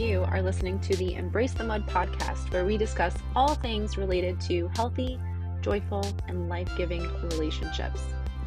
You are listening to the Embrace the Mud podcast, where we discuss all things related to healthy, joyful, and life-giving relationships.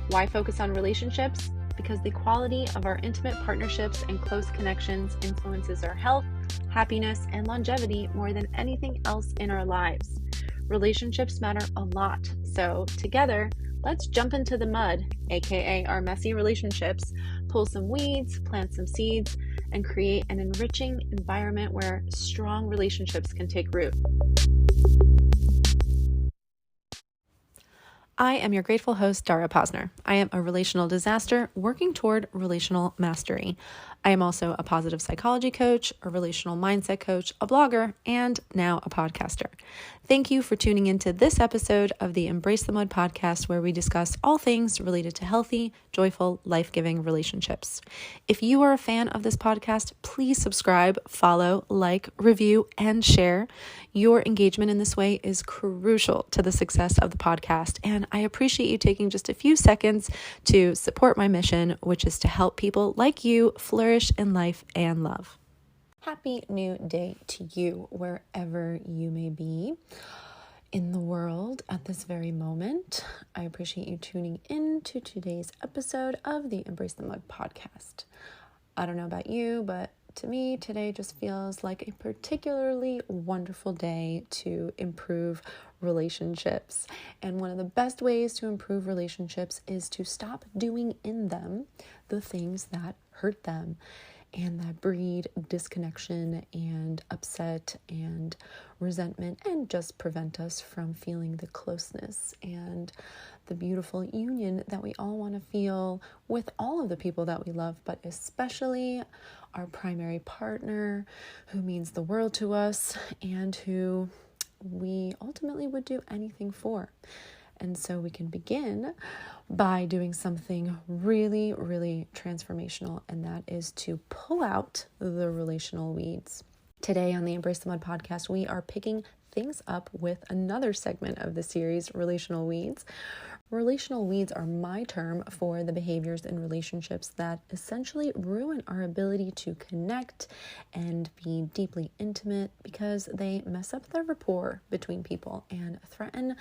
Why focus on relationships? Because the quality of our intimate partnerships and close connections influences our health, happiness, and longevity more than anything else in our lives. Relationships matter a lot, so together, let's jump into the mud, aka our messy relationships, pull some weeds, plant some seeds, and create an enriching environment where strong relationships can take root. I am your grateful host, Dara Posner. I am a relational disaster working toward relational mastery. I am also a positive psychology coach, a relational mindset coach, a blogger, and now a podcaster. Thank you for tuning into this episode of the Embrace the Mud podcast, where we discuss all things related to healthy, joyful, life-giving relationships. If you are a fan of this podcast, please subscribe, follow, like, review, and share. Your engagement in this way is crucial to the success of the podcast, and I appreciate you taking just a few seconds to support my mission, which is to help people like you flourish in life and love. Happy new day to you, wherever you may be in the world at this very moment. I appreciate you tuning in to today's episode of the Embrace the Mud podcast. I don't know about you, but to me, today just feels like a particularly wonderful day to improve relationships. And one of the best ways to improve relationships is to stop doing in them the things that hurt them and that breed disconnection and upset and resentment and just prevent us from feeling the closeness and the beautiful union that we all want to feel with all of the people that we love, but especially our primary partner, who means the world to us and who we ultimately would do anything for. And so we can begin by doing something really, really transformational, and that is to pull out the relational weeds. Today on the Embrace the Mud podcast, we are picking things up with another segment of the series, Relational Weeds. Relational weeds are my term for the behaviors in relationships that essentially ruin our ability to connect and be deeply intimate because they mess up the rapport between people and threaten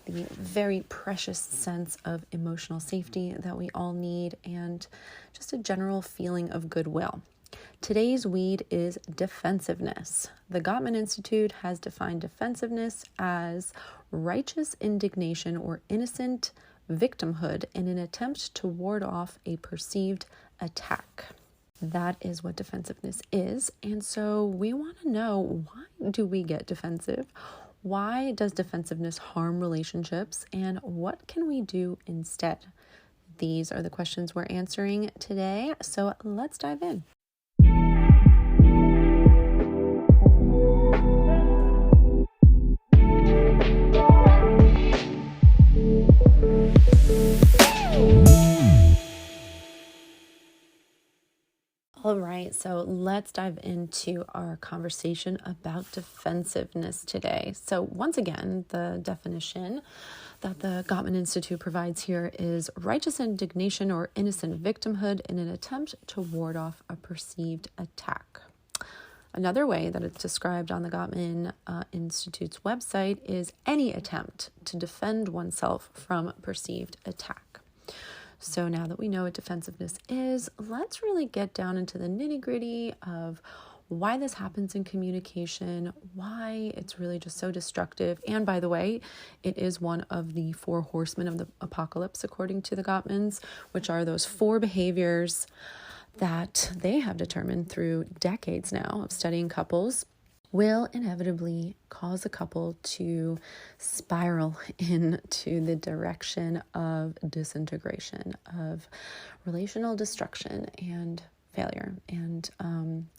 the very precious sense of emotional safety that we all need and just a general feeling of goodwill. Today's weed is defensiveness. The Gottman Institute has defined defensiveness as righteous indignation or innocent victimhood in an attempt to ward off a perceived attack. That is what defensiveness is. And so we want to know, why do we get defensive? Why does defensiveness harm relationships? And what can we do instead? These are the questions we're answering today. So let's dive in. All right, so let's dive into our conversation about defensiveness today. So once again, the definition that the Gottman Institute provides here is righteous indignation or innocent victimhood in an attempt to ward off a perceived attack. Another way that it's described on the Gottman Institute's website is any attempt to defend oneself from perceived attack. So now that we know what defensiveness is, let's really get down into the nitty-gritty of why this happens in communication, why it's really just so destructive. And by the way, it is one of the 4 horsemen of the apocalypse, according to the Gottmans, which are those 4 behaviors that they have determined through decades now of studying couples will inevitably cause a couple to spiral into the direction of disintegration, of relational destruction and failure and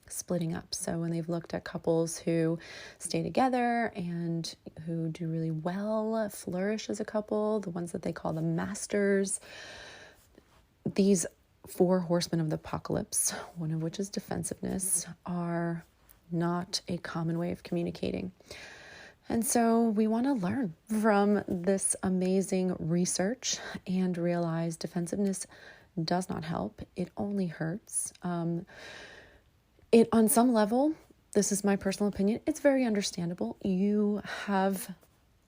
splitting up. So when they've looked at couples who stay together and who do really well, flourish as a couple, the ones that they call the masters, these 4 horsemen of the apocalypse, one of which is defensiveness, are not a common way of communicating. And so we want to learn from this amazing research and realize defensiveness does not help. It only hurts. It, on some level, this is my personal opinion. It's very understandable. You have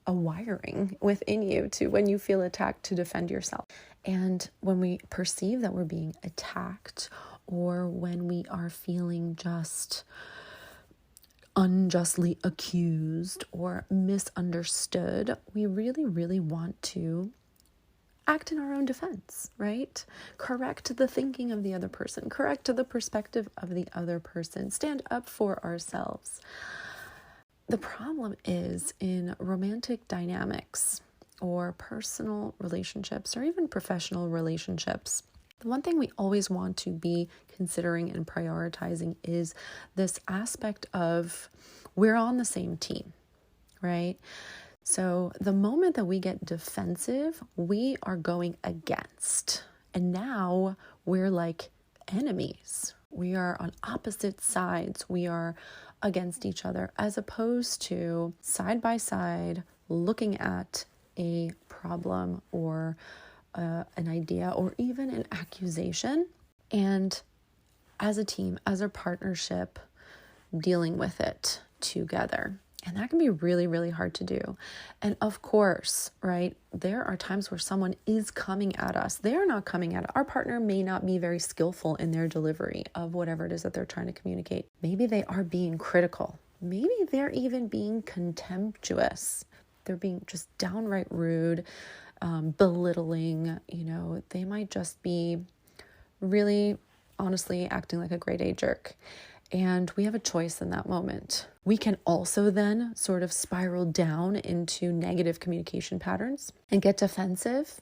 a wiring within you to, when you feel attacked, to defend yourself. And when we perceive that we're being attacked, or when we are feeling just unjustly accused or misunderstood, we really, really want to act in our own defense, right? Correct the thinking of the other person, correct the perspective of the other person, stand up for ourselves. The problem is in romantic dynamics or personal relationships or even professional relationships, the one thing we always want to be considering and prioritizing is this aspect of we're on the same team, right? So the moment that we get defensive, we are going against. And now we're like enemies. We are on opposite sides. We are against each other, as opposed to side by side looking at a problem or an idea or even an accusation, and as a team, as a partnership, dealing with it together. And that can be really, really hard to do. And of course, right, there are times where someone is coming at us. They're not coming at us. Our partner may not be very skillful in their delivery of whatever it is that they're trying to communicate. Maybe they are being critical. Maybe they're even being contemptuous. They're being just downright rude, belittling. They might just be really, honestly, acting like a grade A jerk. And we have a choice in that moment. We can also then sort of spiral down into negative communication patterns and get defensive,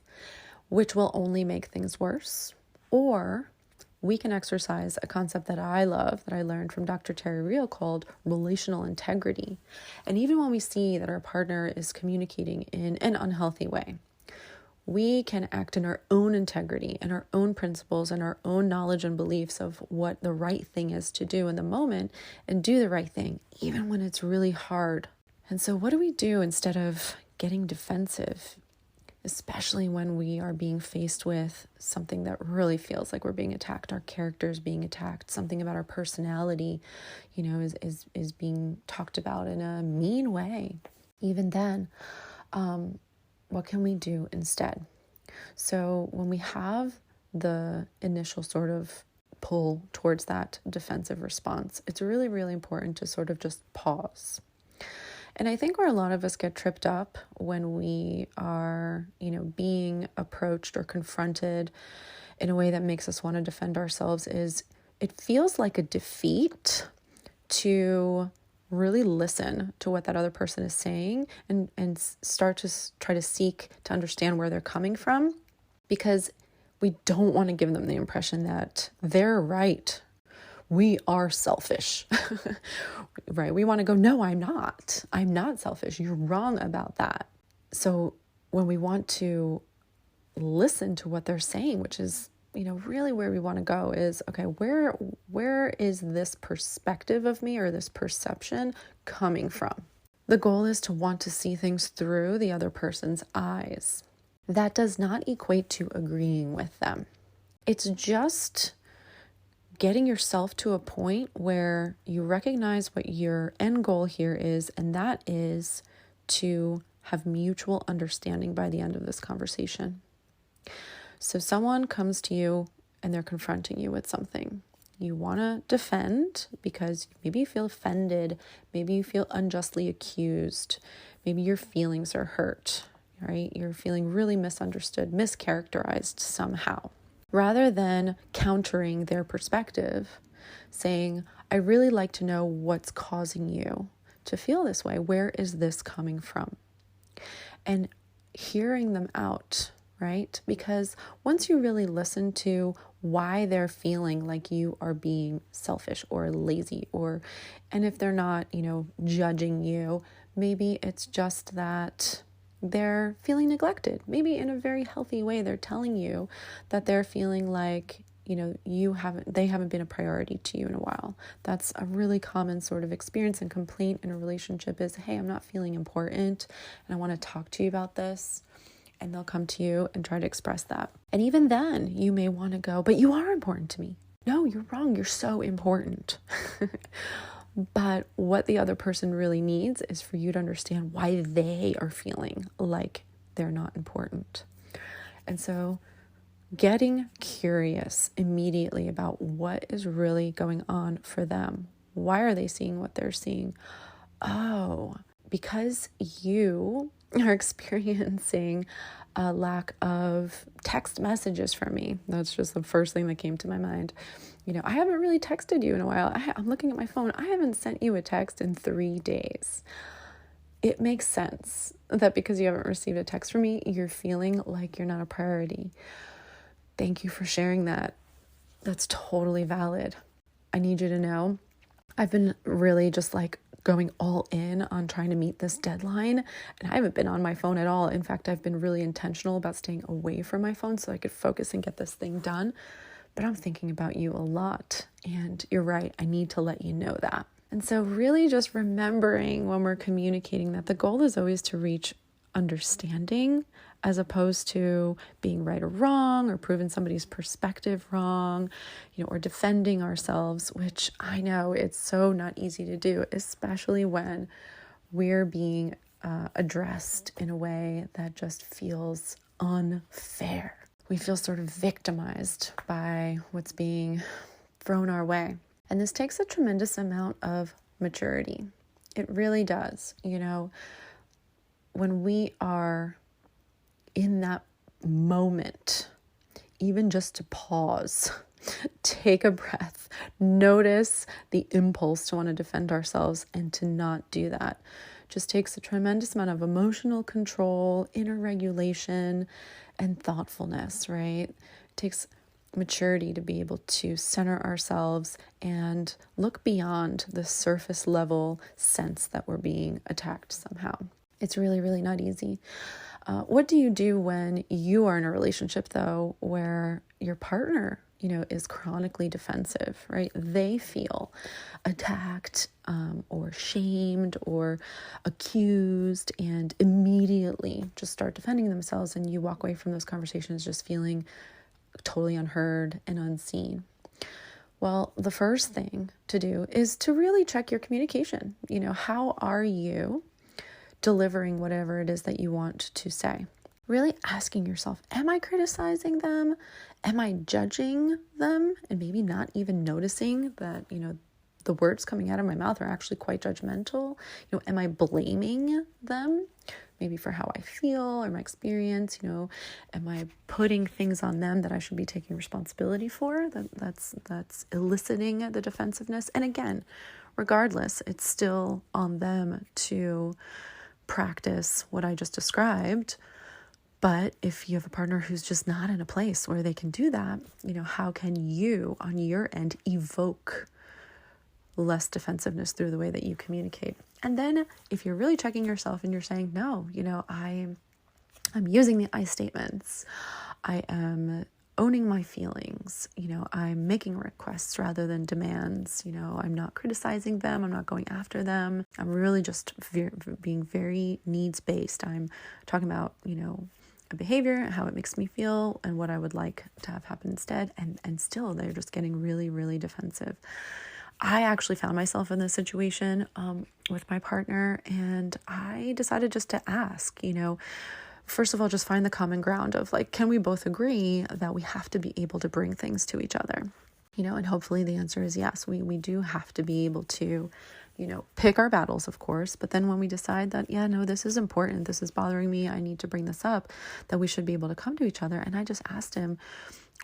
which will only make things worse. Or we can exercise a concept that I love, that I learned from Dr. Terry Real, called relational integrity. And even when we see that our partner is communicating in an unhealthy way, we can act in our own integrity and our own principles and our own knowledge and beliefs of what the right thing is to do in the moment, and do the right thing, even when it's really hard. And so what do we do instead of getting defensive, especially when we are being faced with something that really feels like we're being attacked, our character is being attacked, something about our personality, is being talked about in a mean way? Even then, what can we do instead? So when we have the initial sort of pull towards that defensive response, it's really, really important to sort of just pause. And I think where a lot of us get tripped up when we are, being approached or confronted in a way that makes us want to defend ourselves is it feels like a defeat to really listen to what that other person is saying and start to try to seek to understand where they're coming from, because we don't want to give them the impression that they're right. We are selfish, right? We want to go, no, I'm not selfish. You're wrong about that. So when we want to listen to what they're saying, which is really where we want to go, is, okay, where is this perspective of me or this perception coming from? The goal is to want to see things through the other person's eyes. That does not equate to agreeing with them. It's just getting yourself to a point where you recognize what your end goal here is, and that is to have mutual understanding by the end of this conversation. So someone comes to you and they're confronting you with something. You want to defend because maybe you feel offended, maybe you feel unjustly accused, maybe your feelings are hurt, right? You're feeling really misunderstood, mischaracterized somehow. Rather than countering their perspective, saying, I really like to know what's causing you to feel this way. Where is this coming from? And hearing them out, right? Because once you really listen to why they're feeling like you are being selfish or lazy, and if they're not, judging you, maybe it's just that they're feeling neglected. Maybe in a very healthy way, they're telling you that they're feeling like, they haven't been a priority to you in a while. That's a really common sort of experience and complaint in a relationship is, hey, I'm not feeling important and I want to talk to you about this. And they'll come to you and try to express that. And even then you may want to go, but you are important to me. No, you're wrong. You're so important. But what the other person really needs is for you to understand why they are feeling like they're not important. And so getting curious immediately about what is really going on for them. Why are they seeing what they're seeing? Oh, because you are experiencing a lack of text messages from me. That's just the first thing that came to my mind. I haven't really texted you in a while. I'm looking at my phone. I haven't sent you a text in 3 days. It makes sense that because you haven't received a text from me, you're feeling like you're not a priority. Thank you for sharing that. That's totally valid. I need you to know, I've been really just going all in on trying to meet this deadline, and I haven't been on my phone at all. In fact, I've been really intentional about staying away from my phone so I could focus and get this thing done. But I'm thinking about you a lot, and you're right, I need to let you know that. And so really just remembering when we're communicating that the goal is always to reach understanding as opposed to being right or wrong or proving somebody's perspective wrong, or defending ourselves, which I know it's so not easy to do, especially when we're being addressed in a way that just feels unfair. We feel sort of victimized by what's being thrown our way. And this takes a tremendous amount of maturity. It really does. When we are in that moment, even just to pause, take a breath, notice the impulse to want to defend ourselves and to not do that. Just takes a tremendous amount of emotional control, inner regulation, and thoughtfulness, right? It takes maturity to be able to center ourselves and look beyond the surface level sense that we're being attacked somehow. It's really, really not easy. What do you do when you are in a relationship, though, where your partner, is chronically defensive, right? They feel attacked or shamed or accused and immediately just start defending themselves, and you walk away from those conversations just feeling totally unheard and unseen. Well, the first thing to do is to really check your communication. How are you delivering whatever it is that you want to say? Really asking yourself, am I criticizing them? Am I judging them? And maybe not even noticing that, the words coming out of my mouth are actually quite judgmental. Am I blaming them? Maybe for how I feel or my experience, am I putting things on them that I should be taking responsibility for? That's eliciting the defensiveness. And again, regardless, it's still on them to practice what I just described. But if you have a partner who's just not in a place where they can do that, how can you on your end evoke less defensiveness through the way that you communicate? And then if you're really checking yourself and you're saying, no, I'm using the I statements, I am owning my feelings, I'm making requests rather than demands, I'm not criticizing them, I'm not going after them, I'm really just being very needs-based. I'm talking about, a behavior, how it makes me feel, and what I would like to have happen instead, and still they're just getting really, really defensive. I actually found myself in this situation with my partner, and I decided just to ask, first of all, just find the common ground of can we both agree that we have to be able to bring things to each other? And hopefully the answer is yes. We do have to be able to, pick our battles, of course, but then when we decide that, this is important, this is bothering me, I need to bring this up, that we should be able to come to each other. And I just asked him,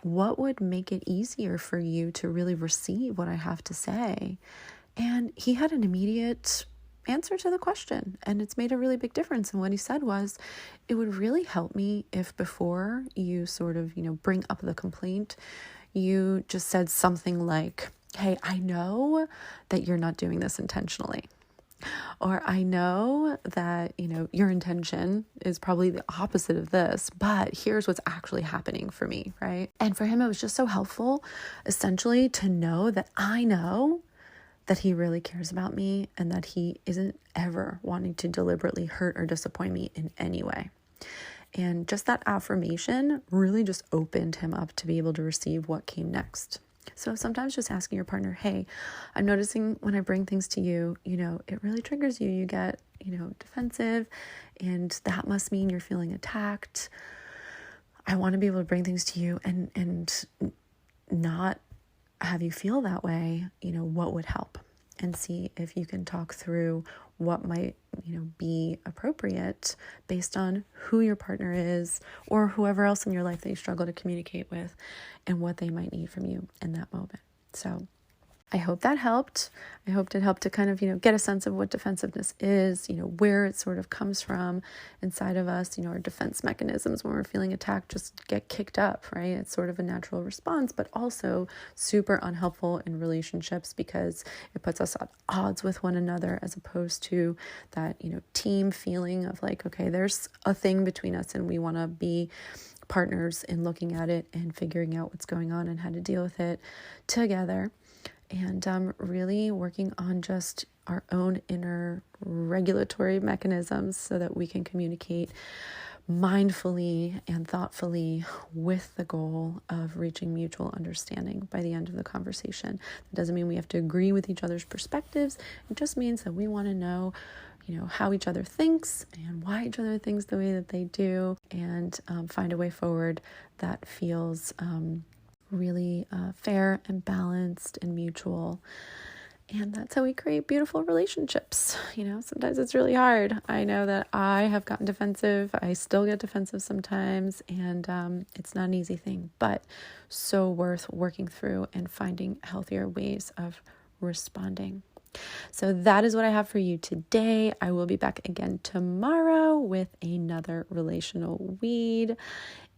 what would make it easier for you to really receive what I have to say? And he had an immediate answer to the question, and it's made a really big difference. And what he said was, it would really help me if before you sort of, bring up the complaint, you just said something like, hey, I know that you're not doing this intentionally. Or I know that, your intention is probably the opposite of this, but here's what's actually happening for me, right? And for him, it was just so helpful, essentially, to know that I know that he really cares about me and that he isn't ever wanting to deliberately hurt or disappoint me in any way. And just that affirmation really just opened him up to be able to receive what came next. So sometimes just asking your partner, hey, I'm noticing when I bring things to you, it really triggers you. You get, defensive, and that must mean you're feeling attacked. I want to be able to bring things to you and not have you feel that way. What would help? And see if you can talk through what might, be appropriate based on who your partner is or whoever else in your life that you struggle to communicate with and what they might need from you in that moment. So I hope that helped. I hoped it helped to kind of, get a sense of what defensiveness is, where it sort of comes from inside of us. Our defense mechanisms when we're feeling attacked just get kicked up, right? It's sort of a natural response, but also super unhelpful in relationships because it puts us at odds with one another as opposed to that, team feeling of like, okay, there's a thing between us and we want to be partners in looking at it and figuring out what's going on and how to deal with it together. And really working on just our own inner regulatory mechanisms so that we can communicate mindfully and thoughtfully with the goal of reaching mutual understanding by the end of the conversation. That doesn't mean we have to agree with each other's perspectives. It just means that we want to know, how each other thinks and why each other thinks the way that they do, and find a way forward that feels really fair and balanced and mutual. And that's how we create beautiful relationships. Sometimes it's really hard. I know that I have gotten defensive. I still get defensive sometimes, and it's not an easy thing, but so worth working through and finding healthier ways of responding. So that is what I have for you today. I will be back again tomorrow with another relational weed.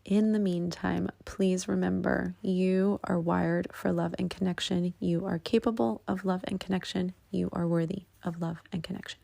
In the meantime, please remember, you are wired for love and connection. You are capable of love and connection. You are worthy of love and connection.